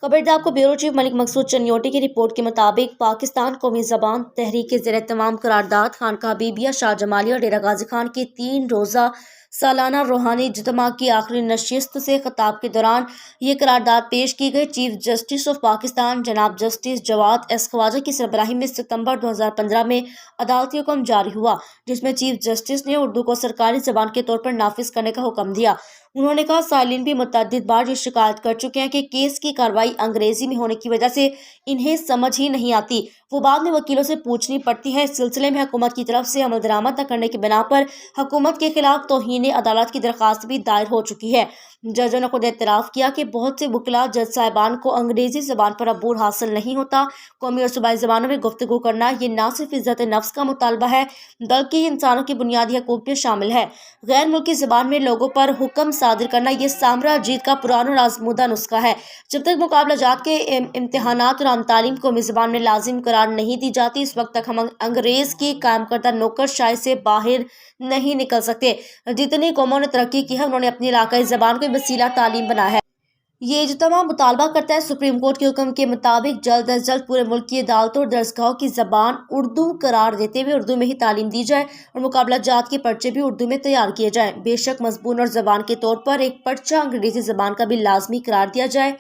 खबरदार को bureau chief Malik मकसूद चनियोटी की रिपोर्ट के मुताबिक पाकिस्तान कौमी ज़बान तहरीक के ज़ेर तमाम करारदाद खानकाह बीबिया शाह जमालिया और डेरा गाजी खान की 3 रोज़ा सालाना रूहानी इज्तिमा की आखिरी नशिस्त से खिताब के दौरान ये करारदाद पेश की गई। चीफ जस्टिस ऑफ पाकिस्तान जनाब जस्टिस जवाद एस ख्वाजा की सरबराही में सितंबर 2015 में अदालती हुक्म जारी हुआ, जिसमें चीफ जस्टिस ने उर्दू को सरकारी ज़बान के तौर पर नाफिज करने का हुक्म दिया। उन्होंने कहा, सालिन भी मुतअद्दिद बार ये शिकायत कर चुके हैं कि केस की कार्रवाई अंग्रेजी में होने की वजह से इन्हें समझ ही नहीं आती, वो बाद में वकीलों से पूछनी पड़ती है। इस सिलसिले में हुकूमत की तरफ से अमल दरामद न करने की बिना पर हुकूमत के खिलाफ तौहीन अदालत की दरख्वास्त भी दायर हो चुकी है। जजों ने खुद एतराफ़ किया कि बहुत से वकला जज साहिबान को अंग्रेजी ज़बान पर अबूर हासिल नहीं होता। कौमी और सूबाई ज़बानों में गुफ्तगू करना ये न सिर्फ इज़्ज़त नफ्स का मुतालबा है बल्कि इंसानों की बुनियादी हकूक़ में शामिल है। गैर मुल्की ज़बान में लोगों पर हुक्म सादिर करना ये साम्राज्यवाद का पुराना और आज़मूदा नुस्खा है। जब तक मुकाबला जात के इम्तिहानात और आम तालीम कौमी ज़बान में लाजिम करार नहीं दी जाती, इस वक्त तक हम अंग्रेज़ की कायम करदा नौकरशाही से बाहर नहीं निकल सकते। जितनी कौमों ने तरक्की की है, उन्होंने अपनी इलाकाई ज़बान को वसीला तालीम बनाया है। ये इज्तिमा मुतालबा करता है सुप्रीम कोर्ट के हुक्म के मुताबिक जल्द अज जल्द पूरे मुल्क की अदालतों और दरसगाहों की ज़बान उर्दू करार देते हुए उर्दू में ही तालीम दी जाए और मुकाबला जात के पर्चे भी उर्दू में तैयार किए जाएं। बेशक मजबून और ज़बान के तौर पर एक पर्चा अंग्रेजी ज़बान का भी लाजमी करार दिया जाए।